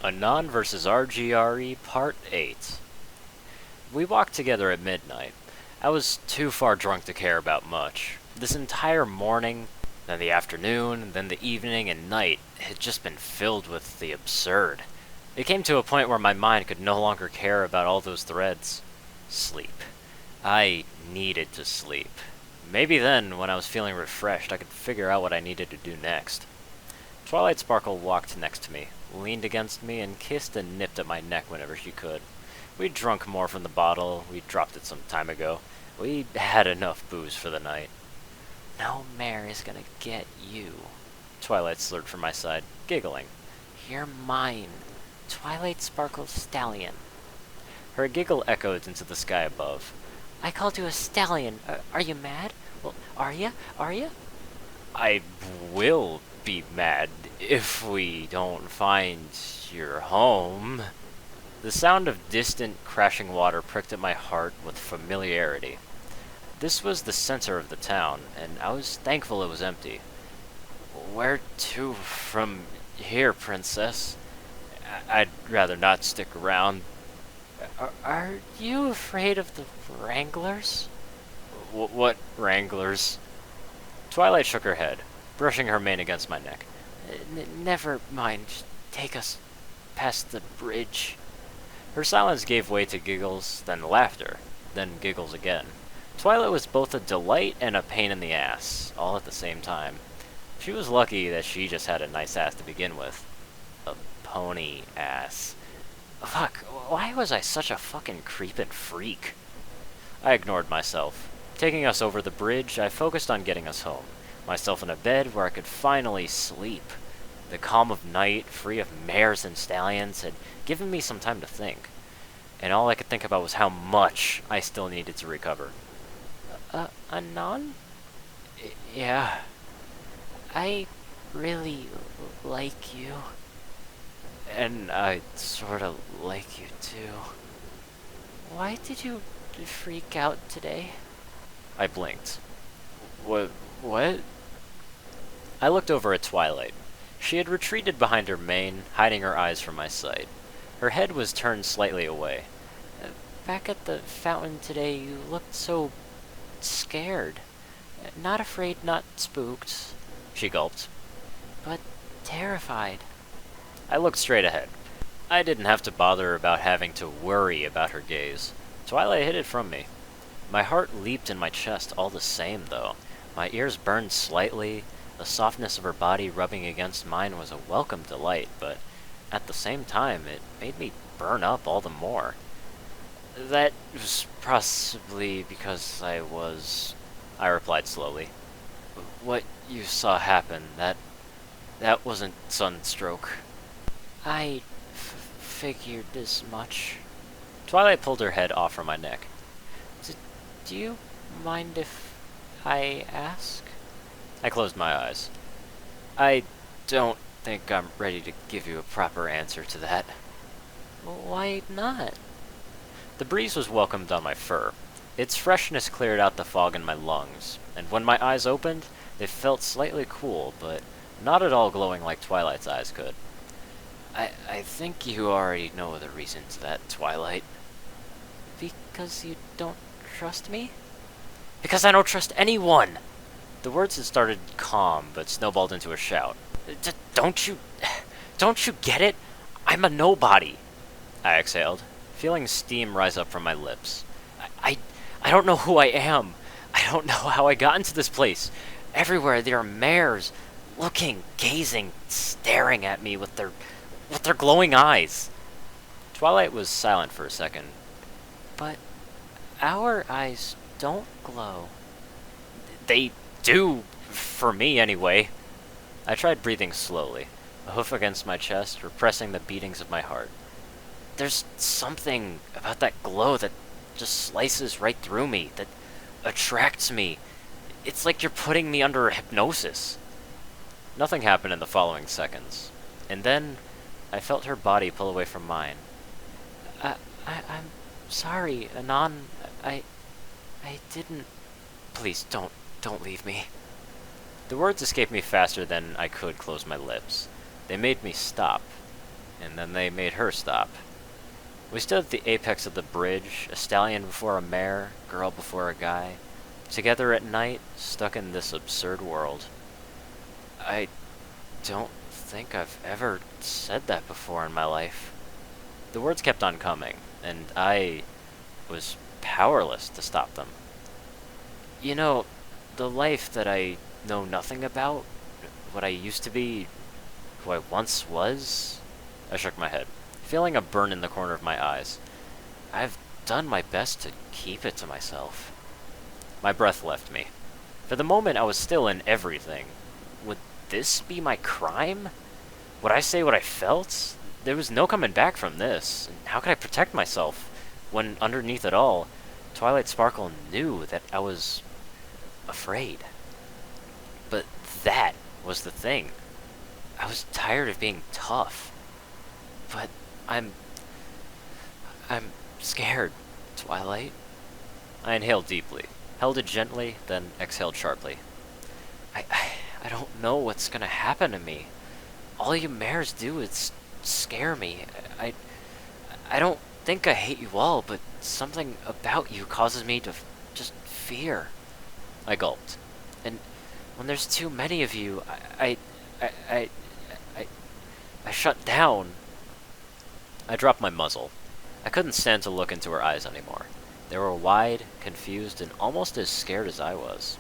Anon vs. RGRE Part 8. We walked together at midnight. I was too far drunk to care about much. This entire morning, then the afternoon, then the evening and night had just been filled with the absurd. It came to a point where my mind could no longer care about all those threads. Sleep. I needed to sleep. Maybe then, when I was feeling refreshed, I could figure out what I needed to do next. Twilight Sparkle walked next to me, leaned against me, and kissed and nipped at my neck whenever she could. We'd drunk more from the bottle. We dropped it some time ago. We had enough booze for the night. "No mare is gonna get you," Twilight slurred from my side, giggling. "You're mine, Twilight Sparkle Stallion." Her giggle echoed into the sky above. "I called you a stallion. Are you mad? Well, are ya? Are ya?" "I will be mad if we don't find your home." The sound of distant, crashing water pricked at my heart with familiarity. This was the center of the town, and I was thankful it was empty. "Where to from here, princess? I'd rather not stick around." Are you afraid of the Wranglers?" What Wranglers?" Twilight shook her head, brushing her mane against my neck. Never mind. Take us past the bridge." Her silence gave way to giggles, then laughter, then giggles again. Twilight was both a delight and a pain in the ass, all at the same time. She was lucky that she just had a nice ass to begin with. A pony ass. Fuck, why was I such a fucking creepin' freak? I ignored myself. Taking us over the bridge, I focused on getting us home. Myself in a bed where I could finally sleep. The calm of night, free of mares and stallions, had given me some time to think. And all I could think about was how much I still needed to recover. Anon? Yeah. I really like you. And I sorta like you too. Why did you freak out today? I blinked. What? I looked over at Twilight. She had retreated behind her mane, hiding her eyes from my sight. Her head was turned slightly away. Back at the fountain today, you looked so scared. Not afraid, not spooked. She gulped. But terrified. I looked straight ahead. I didn't have to bother about having to worry about her gaze. Twilight hid it from me. My heart leaped in my chest all the same, though. My ears burned slightly. The softness of her body rubbing against mine was a welcome delight, but at the same time, it made me burn up all the more. That was possibly because I replied slowly. What you saw happen, that wasn't sunstroke. I figured as much. Twilight pulled her head off from my neck. Do you mind if I ask? I closed my eyes. I don't think I'm ready to give you a proper answer to that. Why not? The breeze was welcomed on my fur. Its freshness cleared out the fog in my lungs, and when my eyes opened, they felt slightly cool, but not at all glowing like Twilight's eyes could. I think you already know the reason to that, Twilight. Because you don't trust me? Because I don't trust anyone! The words had started calm, but snowballed into a shout. Don't you get it? I'm a nobody! I exhaled, feeling steam rise up from my lips. I don't know who I am. I don't know how I got into this place. Everywhere there are mares, looking, gazing, staring at me with their glowing eyes. Twilight was silent for a second. But our eyes don't glow. They do, for me anyway. I tried breathing slowly, a hoof against my chest, repressing the beatings of my heart. There's something about that glow that just slices right through me, that attracts me. It's like you're putting me under hypnosis. Nothing happened in the following seconds, and then I felt her body pull away from mine. I'm sorry, Anon. I didn't. Please don't leave me. The words escaped me faster than I could close my lips. They made me stop. and then they made her stop. We stood at the apex of the bridge, a stallion before a mare, girl before a guy, together at night, stuck in this absurd world. I don't think I've ever said that before in my life. The words kept on coming, and I was powerless to stop them. You know, the life that I know nothing about, what I used to be, who I once was? I shook my head, feeling a burn in the corner of my eyes. I've done my best to keep it to myself. My breath left me. For the moment, I was still in everything. Would this be my crime? Would I say what I felt? There was no coming back from this. How could I protect myself when, underneath it all, Twilight Sparkle knew that I was afraid? But that was the thing. I was tired of being tough. But I'm scared, Twilight. I inhaled deeply, held it gently, then exhaled sharply. I don't know what's gonna happen to me. All you mares do is scare me. I don't think I hate you all, but something about you causes me to just fear. I gulped. And when there's too many of you, I shut down. I dropped my muzzle. I couldn't stand to look into her eyes anymore. They were wide, confused, and almost as scared as I was.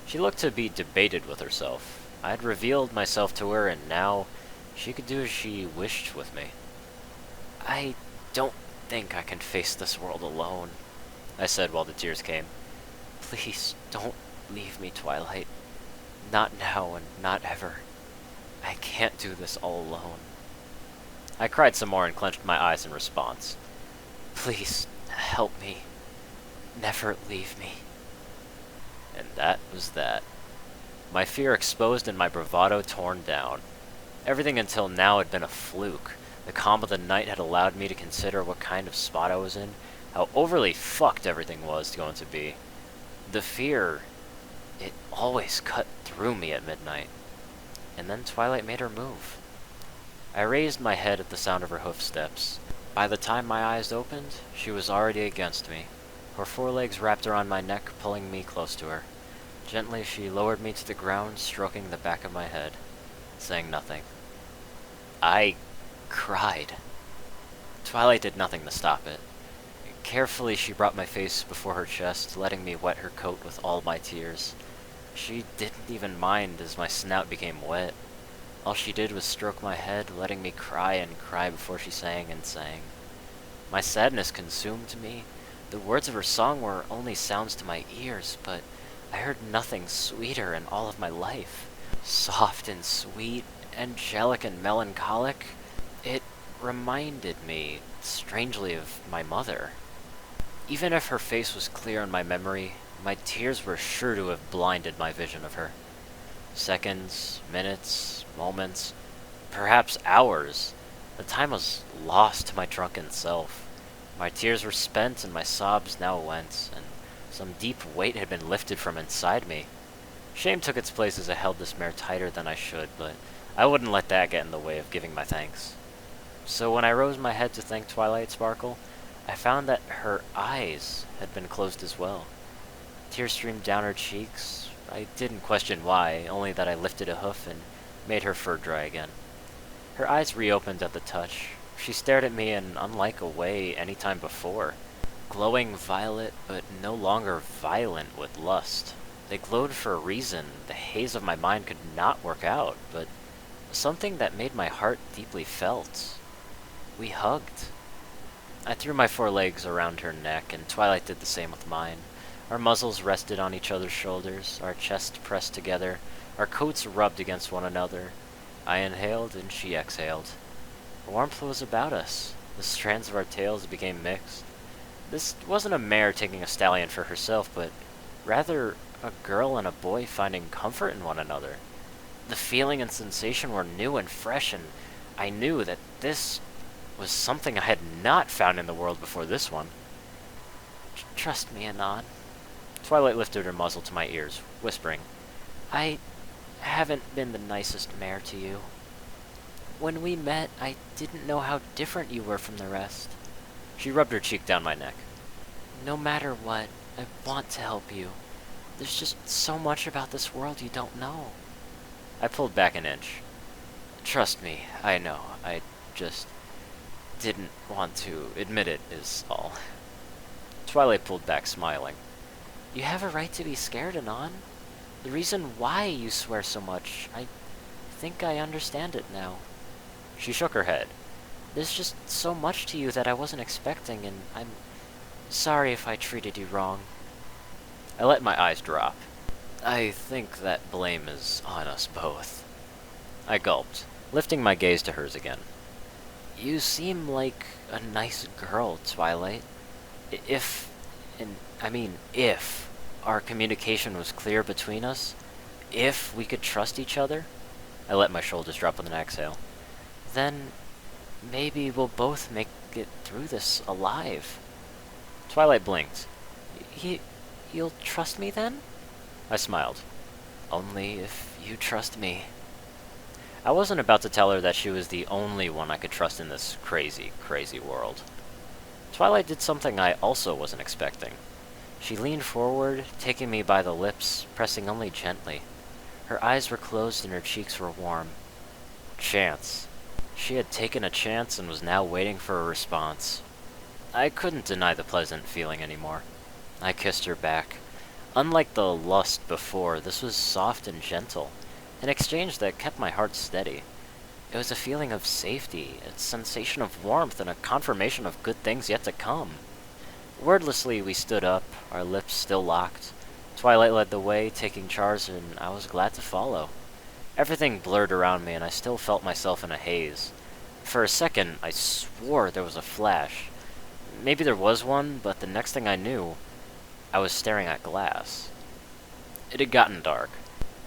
She looked to be debated with herself. I had revealed myself to her, and now she could do as she wished with me. I don't think I can face this world alone, I said while the tears came. Please don't leave me, Twilight. Not now and not ever. I can't do this all alone. I cried some more and clenched my eyes in response. Please, help me. Never leave me. And that was that. My fear exposed and my bravado torn down. Everything until now had been a fluke. The calm of the night had allowed me to consider what kind of spot I was in, how overly fucked everything was going to be. The fear, it always cut through me at midnight. And then Twilight made her move. I raised my head at the sound of her hoofsteps. By the time my eyes opened, she was already against me. Her forelegs wrapped around my neck, pulling me close to her. Gently, she lowered me to the ground, stroking the back of my head, saying nothing. I cried. Twilight did nothing to stop it. Carefully, she brought my face before her chest, letting me wet her coat with all my tears. She didn't even mind as my snout became wet. All she did was stroke my head, letting me cry and cry before she sang and sang. My sadness consumed me. The words of her song were only sounds to my ears, but I heard nothing sweeter in all of my life. Soft and sweet, angelic and melancholic, it reminded me, strangely, of my mother. Even if her face was clear in my memory, my tears were sure to have blinded my vision of her. Seconds, minutes, moments, perhaps hours. The time was lost to my drunken self. My tears were spent and my sobs now went, and some deep weight had been lifted from inside me. Shame took its place as I held this mare tighter than I should, but I wouldn't let that get in the way of giving my thanks. So when I rose my head to thank Twilight Sparkle, I found that her eyes had been closed as well. Tears streamed down her cheeks. I didn't question why, only that I lifted a hoof and made her fur dry again. Her eyes reopened at the touch. She stared at me in unlike a way any time before. Glowing violet, but no longer violent with lust. They glowed for a reason the haze of my mind could not work out, but something that made my heart deeply felt. We hugged. I threw my forelegs around her neck, and Twilight did the same with mine. Our muzzles rested on each other's shoulders, our chests pressed together, our coats rubbed against one another. I inhaled, and she exhaled. Warmth was about us. The strands of our tails became mixed. This wasn't a mare taking a stallion for herself, but rather a girl and a boy finding comfort in one another. The feeling and sensation were new and fresh, and I knew that this was something I had not found in the world before this one. Trust me, Anon. Twilight lifted her muzzle to my ears, whispering, I haven't been the nicest mare to you. When we met, I didn't know how different you were from the rest. She rubbed her cheek down my neck. No matter what, I want to help you. There's just so much about this world you don't know. I pulled back an inch. Trust me, I know. I just didn't want to admit it is all. Twilight pulled back, smiling. You have a right to be scared, Anon. The reason why you swear so much, I think I understand it now. She shook her head. There's just so much to you that I wasn't expecting, and I'm sorry if I treated you wrong. I let my eyes drop. I think that blame is on us both. I gulped, lifting my gaze to hers again. You seem like a nice girl, Twilight. If our communication was clear between us, if we could trust each other, I let my shoulders drop with an exhale, then maybe we'll both make it through this alive. Twilight blinked. You'll trust me then? I smiled. Only if you trust me. I wasn't about to tell her that she was the only one I could trust in this crazy, crazy world. Twilight did something I also wasn't expecting. She leaned forward, taking me by the lips, pressing only gently. Her eyes were closed and her cheeks were warm. Chance. She had taken a chance and was now waiting for a response. I couldn't deny the pleasant feeling anymore. I kissed her back. Unlike the lust before, this was soft and gentle, an exchange that kept my heart steady. It was a feeling of safety, a sensation of warmth, and a confirmation of good things yet to come. Wordlessly, we stood up, our lips still locked. Twilight led the way, taking charge, and I was glad to follow. Everything blurred around me, and I still felt myself in a haze. For a second, I swore there was a flash. Maybe there was one, but the next thing I knew, I was staring at glass. It had gotten dark.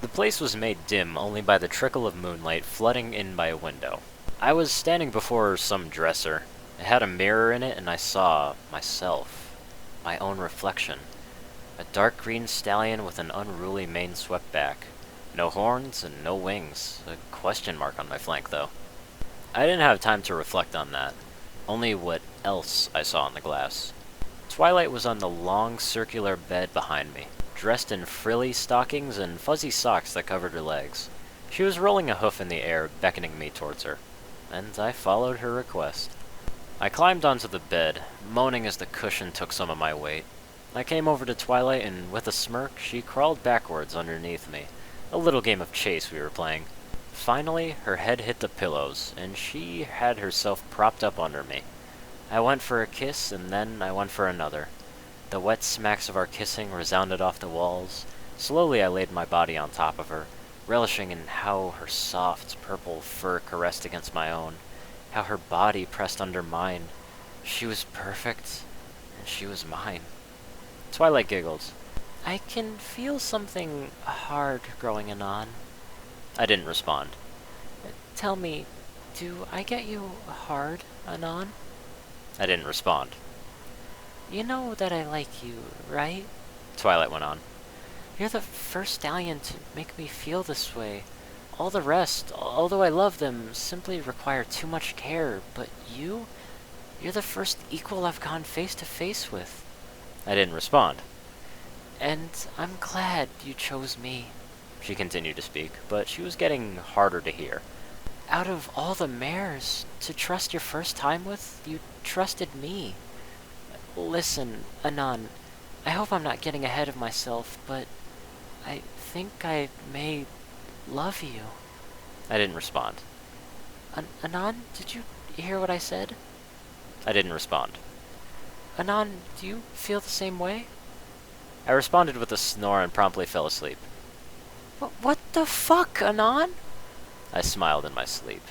The place was made dim only by the trickle of moonlight flooding in by a window. I was standing before some dresser. It had a mirror in it, and I saw myself, my own reflection. A dark green stallion with an unruly mane swept back. No horns and no wings. A question mark on my flank, though. I didn't have time to reflect on that. Only what else I saw in the glass. Twilight was on the long circular bed behind me, dressed in frilly stockings and fuzzy socks that covered her legs. She was rolling a hoof in the air, beckoning me towards her, and I followed her request. I climbed onto the bed, moaning as the cushion took some of my weight. I came over to Twilight, and with a smirk, she crawled backwards underneath me, a little game of chase we were playing. Finally, her head hit the pillows, and she had herself propped up under me. I went for a kiss, and then I went for another. The wet smacks of our kissing resounded off the walls. Slowly I laid my body on top of her, relishing in how her soft, purple fur caressed against my own, how her body pressed under mine. She was perfect, and she was mine. Twilight giggled. I can feel something hard growing on. I didn't respond. Tell me, do I get you hard, Anon? I didn't respond. You know that I like you, right? Twilight went on. You're the first stallion to make me feel this way. All the rest, although I love them, simply require too much care, but you're the first equal I've gone face to face with. I didn't respond. And I'm glad you chose me. She continued to speak, but she was getting harder to hear. Out of all the mares to trust your first time with, you trusted me. Listen, Anon, I hope I'm not getting ahead of myself, but I think I may love you. I didn't respond. Anon, did you hear what I said? I didn't respond. Anon, do you feel the same way? I responded with a snore and promptly fell asleep. What the fuck, Anon? I smiled in my sleep.